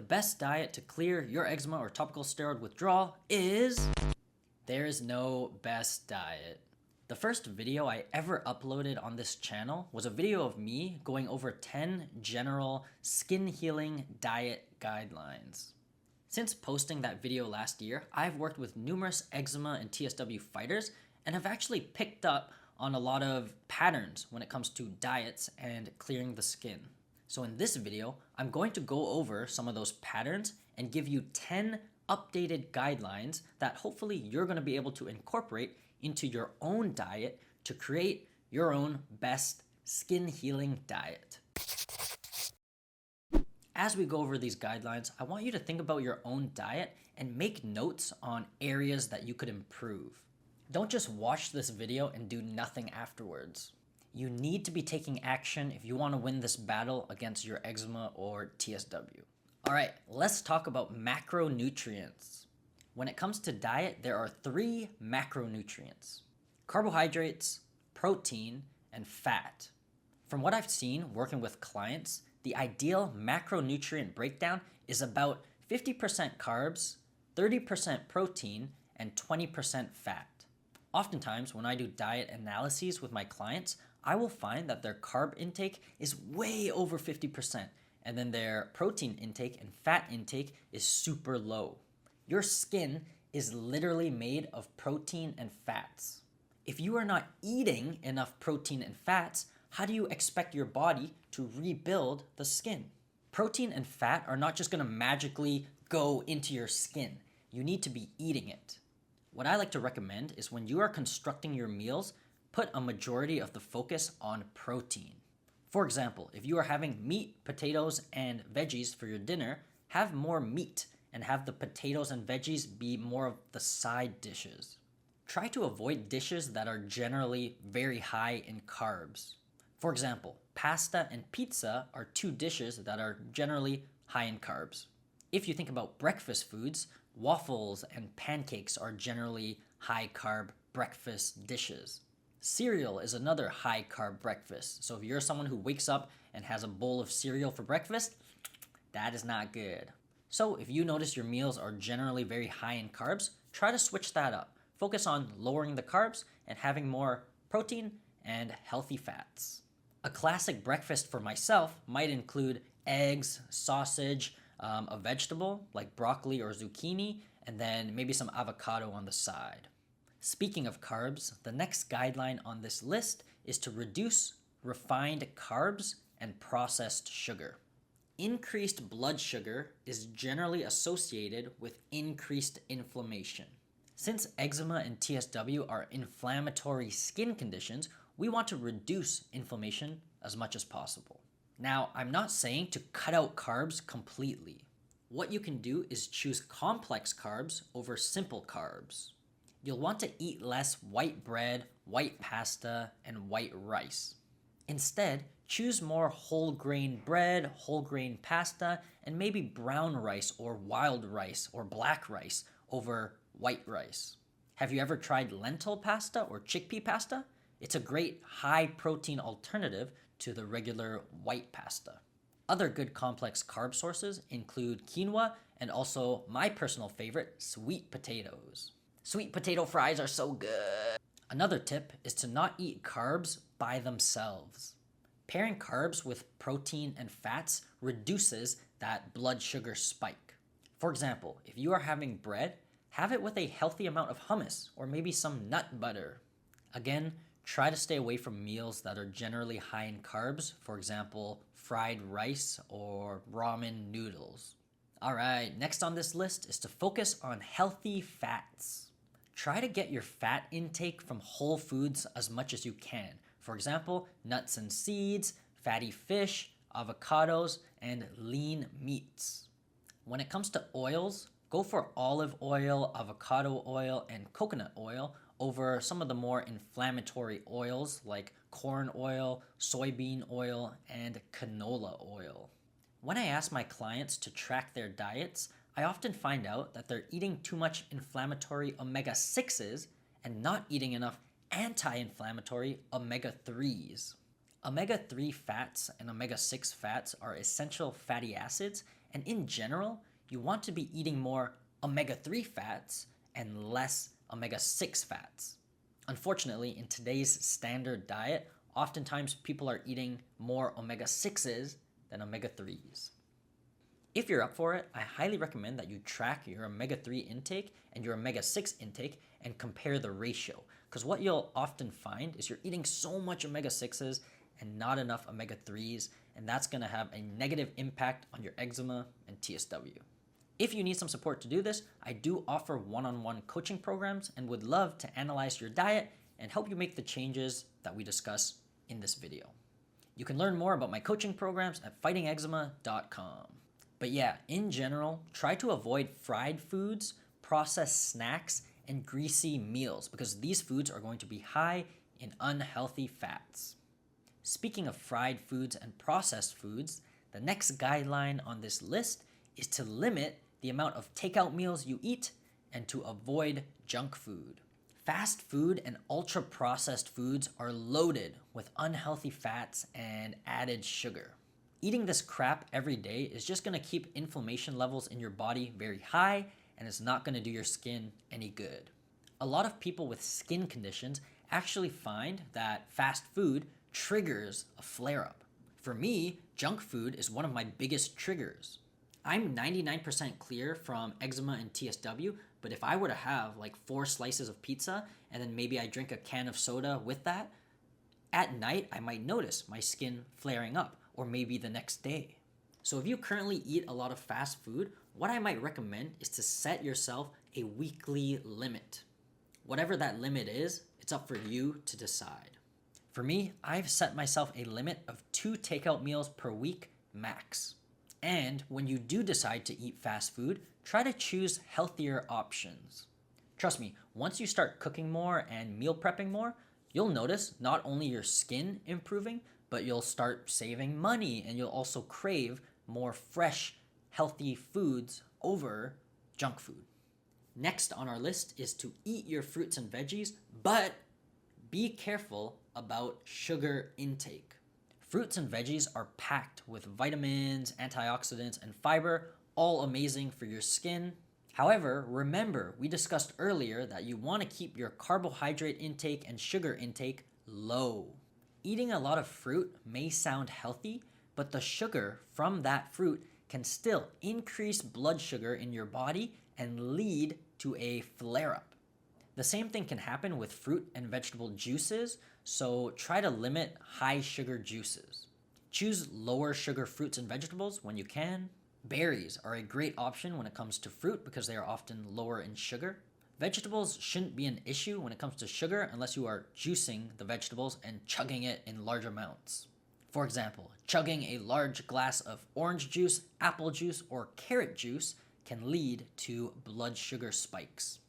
best diet to clear your eczema or topical steroid withdrawal is... There is no best diet. The first video I ever uploaded on this channel was a video of me going over 10 general skin healing diet guidelines. Since posting that video last year, I've worked with numerous eczema and TSW fighters and have actually picked up on a lot of patterns when it comes to diets and clearing the skin. So in this video, I'm going to go over some of those patterns and give you 10 updated guidelines that hopefully you're going to be able to incorporate into your own diet to create your own best skin healing diet. As we go over these guidelines, I want you to think about your own diet and make notes on areas that you could improve. Don't just watch this video and do nothing afterwards. You need to be taking action if you want to win this battle against your eczema or TSW. Alright, let's talk about macronutrients. When it comes to diet, there are 3 macronutrients: carbohydrates, protein, and fat. From what I've seen working with clients, the ideal macronutrient breakdown is about 50% carbs, 30% protein, and 20% fat. Oftentimes, when I do diet analyses with my clients, I will find that their carb intake is way over 50%, and then their protein intake and fat intake is super low. Your skin is literally made of protein and fats. If you are not eating enough protein and fats, how do you expect your body to rebuild the skin? Protein and fat are not just going to magically go into your skin. You need to be eating it. What I like to recommend is when you are constructing your meals, put a majority of the focus on protein. For example, if you are having meat, potatoes, and veggies for your dinner, have more meat and have the potatoes and veggies be more of the side dishes. Try to avoid dishes that are generally very high in carbs. For example, pasta and pizza are 2 dishes that are generally high in carbs. If you think about breakfast foods, waffles and pancakes are generally high carb breakfast dishes. Cereal is another high carb breakfast. So if you're someone who wakes up and has a bowl of cereal for breakfast, that is not good. So if you notice your meals are generally very high in carbs, try to switch that up. Focus on lowering the carbs and having more protein and healthy fats. A classic breakfast for myself might include eggs, sausage, a vegetable like broccoli or zucchini, and then maybe some avocado on the side. Speaking of carbs, the next guideline on this list is to reduce refined carbs and processed sugar. Increased blood sugar is generally associated with increased inflammation. Since eczema and TSW are inflammatory skin conditions, we want to reduce inflammation as much as possible. Now, I'm not saying to cut out carbs completely. What you can do is choose complex carbs over simple carbs. You'll want to eat less white bread, white pasta, and white rice. Instead, choose more whole grain bread, whole grain pasta, and maybe brown rice or wild rice or black rice over white rice. Have you ever tried lentil pasta or chickpea pasta? It's a great high protein alternative to the regular white pasta. Other good complex carb sources include quinoa and also my personal favorite, sweet potatoes. Sweet potato fries are so good. Another tip is to not eat carbs by themselves. Pairing carbs with protein and fats reduces that blood sugar spike. For example, if you are having bread, have it with a healthy amount of hummus or maybe some nut butter. Again, try to stay away from meals that are generally high in carbs, for example, fried rice or ramen noodles. Alright, next on this list is to focus on healthy fats. Try to get your fat intake from whole foods as much as you can. For example, nuts and seeds, fatty fish, avocados, and lean meats. When it comes to oils, go for olive oil, avocado oil, and coconut oil over some of the more inflammatory oils like corn oil, soybean oil, and canola oil. When I ask my clients to track their diets, I often find out that they're eating too much inflammatory omega-6s and not eating enough anti-inflammatory omega-3s. Omega-3 fats and omega-6 fats are essential fatty acids, And in general, you want to be eating more omega-3 fats and less omega-6 fats. Unfortunately, in today's standard diet, oftentimes people are eating more omega-6s than omega-3s. If you're up for it, I highly recommend that you track your omega-3 intake and your omega-6 intake and compare the ratio. Because what you'll often find is you're eating so much omega-6s and not enough omega-3s, and that's going to have a negative impact on your eczema and TSW. If you need some support to do this, I do offer one-on-one coaching programs and would love to analyze your diet and help you make the changes that we discuss in this video. You can learn more about my coaching programs at fightingeczema.com. But yeah, in general, try to avoid fried foods, processed snacks, and greasy meals because these foods are going to be high in unhealthy fats. Speaking of fried foods and processed foods, the next guideline on this list is to limit the amount of takeout meals you eat and to avoid junk food. Fast food and ultra-processed foods are loaded with unhealthy fats and added sugar. Eating this crap every day is just going to keep inflammation levels in your body very high, and it's not going to do your skin any good. A lot of people with skin conditions actually find that fast food triggers a flare-up. For me, junk food is one of my biggest triggers. I'm 99% clear from eczema and TSW, but if I were to have like 4 slices of pizza and then maybe I drink a can of soda with that, at night I might notice my skin flaring up, or maybe the next day. So if you currently eat a lot of fast food, what I might recommend is to set yourself a weekly limit. Whatever that limit is, it's up for you to decide. For me, I've set myself a limit of 2 takeout meals per week max. And when you do decide to eat fast food, try to choose healthier options. Trust me, once you start cooking more and meal prepping more, you'll notice not only your skin improving, but you'll start saving money and you'll also crave more fresh, healthy foods over junk food. Next on our list is to eat your fruits and veggies, but be careful about sugar intake. Fruits and veggies are packed with vitamins, antioxidants, and fiber, all amazing for your skin. However, remember, we discussed earlier that you want to keep your carbohydrate intake and sugar intake low. Eating a lot of fruit may sound healthy, but the sugar from that fruit can still increase blood sugar in your body and lead to a flare-up. The same thing can happen with fruit and vegetable juices, so try to limit high sugar juices. Choose lower sugar fruits and vegetables when you can. Berries are a great option when it comes to fruit because they are often lower in sugar. Vegetables shouldn't be an issue when it comes to sugar unless you are juicing the vegetables and chugging it in large amounts. For example, chugging a large glass of orange juice, apple juice, or carrot juice can lead to blood sugar spikes.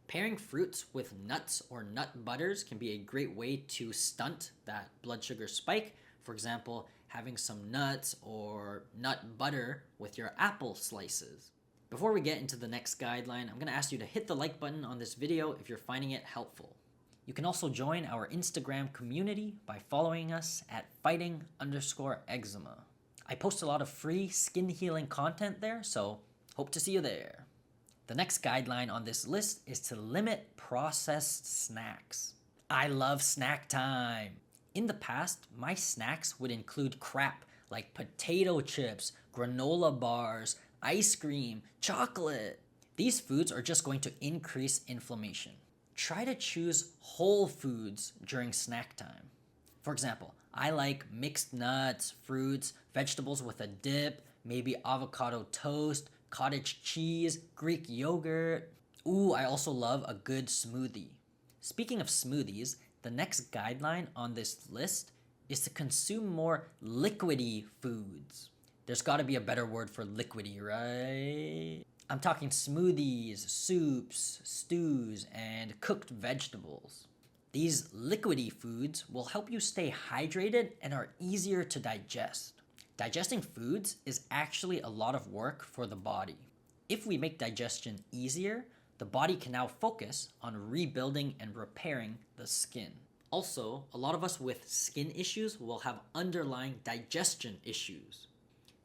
Pairing fruits with nuts or nut butters can be a great way to stunt that blood sugar spike. For example, having some nuts or nut butter with your apple slices. Before we get into the next guideline, I'm going to ask you to hit the like button on this video if you're finding it helpful. You can also join our Instagram community by following us at fighting_eczema. I post a lot of free skin healing content there, so hope to see you there. The next guideline on this list is to limit processed snacks. I love snack time. In the past, my snacks would include crap like potato chips, granola bars, ice cream, chocolate. These foods are just going to increase inflammation. Try to choose whole foods during snack time. For example, I like mixed nuts, fruits, vegetables with a dip, maybe avocado toast, cottage cheese, Greek yogurt. Ooh, I also love a good smoothie. Speaking of smoothies, the next guideline on this list is to consume more liquidy foods. There's got to be a better word for liquidy, right? I'm talking smoothies, soups, stews, and cooked vegetables. These liquidy foods will help you stay hydrated and are easier to digest. Digesting foods is actually a lot of work for the body. If we make digestion easier, the body can now focus on rebuilding and repairing the skin. Also, a lot of us with skin issues will have underlying digestion issues.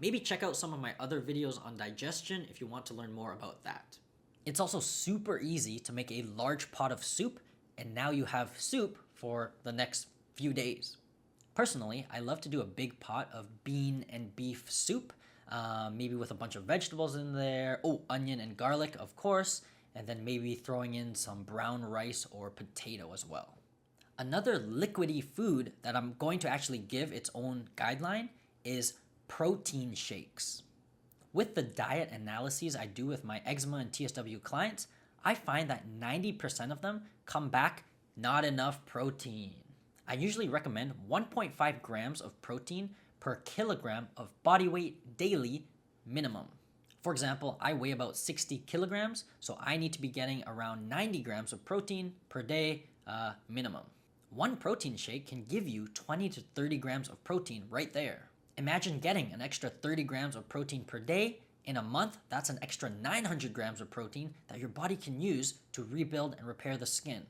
Maybe check out some of my other videos on digestion if you want to learn more about that. It's also super easy to make a large pot of soup, and now you have soup for the next few days. Personally, I love to do a big pot of bean and beef soup, maybe with a bunch of vegetables in there. Oh, onion and garlic, of course, and then maybe throwing in some brown rice or potato as well. Another liquidy food that I'm going to actually give its own guideline is protein shakes. With the diet analyses I do with my eczema and TSW clients, I find that 90% of them come back not enough protein. I usually recommend 1.5 grams of protein per kilogram of body weight daily minimum. For example, I weigh about 60 kilograms, so I need to be getting around 90 grams of protein per day minimum. One protein shake can give you 20 to 30 grams of protein right there. Imagine getting an extra 30 grams of protein per day. In a month, that's an extra 900 grams of protein that your body can use to rebuild and repair the skin.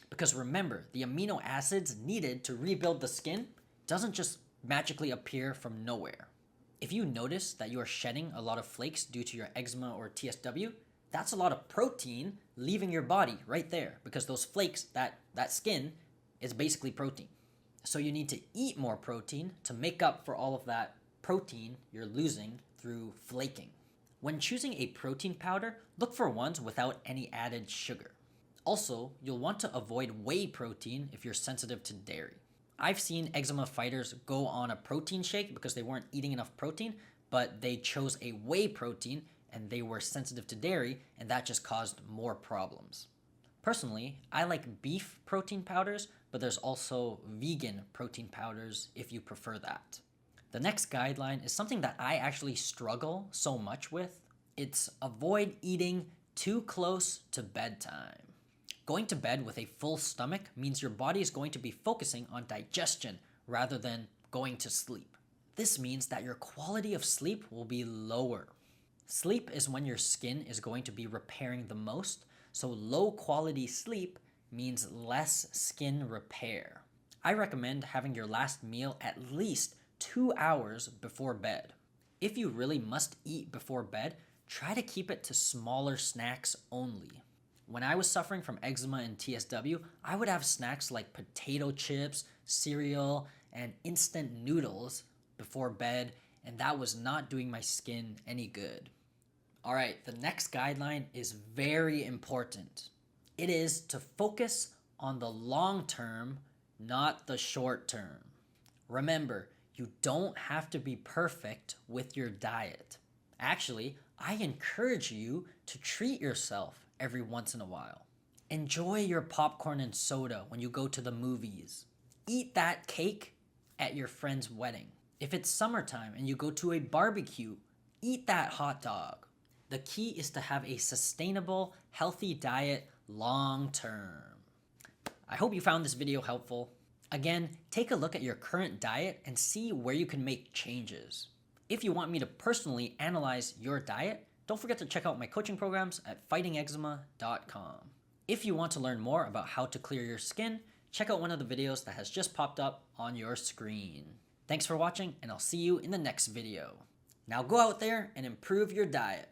Because remember, the amino acids needed to rebuild the skin doesn't just magically appear from nowhere. If you notice that you are shedding a lot of flakes due to your eczema or TSW, that's a lot of protein leaving your body right there, because those flakes, that skin, is basically protein. So you need to eat more protein to make up for all of that protein you're losing through flaking. When choosing a protein powder, look for ones without any added sugar. Also, you'll want to avoid whey protein if you're sensitive to dairy. I've seen eczema fighters go on a protein shake because they weren't eating enough protein, but they chose a whey protein and they were sensitive to dairy, and that just caused more problems. Personally, I like beef protein powders, but there's also vegan protein powders if you prefer that. The next guideline is something that I actually struggle so much with. It's avoid eating too close to bedtime. Going to bed with a full stomach means your body is going to be focusing on digestion rather than going to sleep. This means that your quality of sleep will be lower. Sleep is when your skin is going to be repairing the most, so low quality sleep means less skin repair. I recommend having your last meal at least 2 hours before bed. If you really must eat before bed, try to keep it to smaller snacks only. When I was suffering from eczema and TSW, I would have snacks like potato chips, cereal, and instant noodles before bed, and that was not doing my skin any good. All right, the next guideline is very important. It is to focus on the long term, not the short term. Remember, you don't have to be perfect with your diet. Actually, I encourage you to treat yourself every once in a while. Enjoy your popcorn and soda when you go to the movies. Eat that cake at your friend's wedding. If it's summertime and you go to a barbecue, eat that hot dog. The key is to have a sustainable, healthy diet long term. I hope you found this video helpful. Again, take a look at your current diet and see where you can make changes. If you want me to personally analyze your diet, don't forget to check out my coaching programs at fightingeczema.com. If you want to learn more about how to clear your skin, check out one of the videos that has just popped up on your screen. Thanks for watching, and I'll see you in the next video. Now go out there and improve your diet.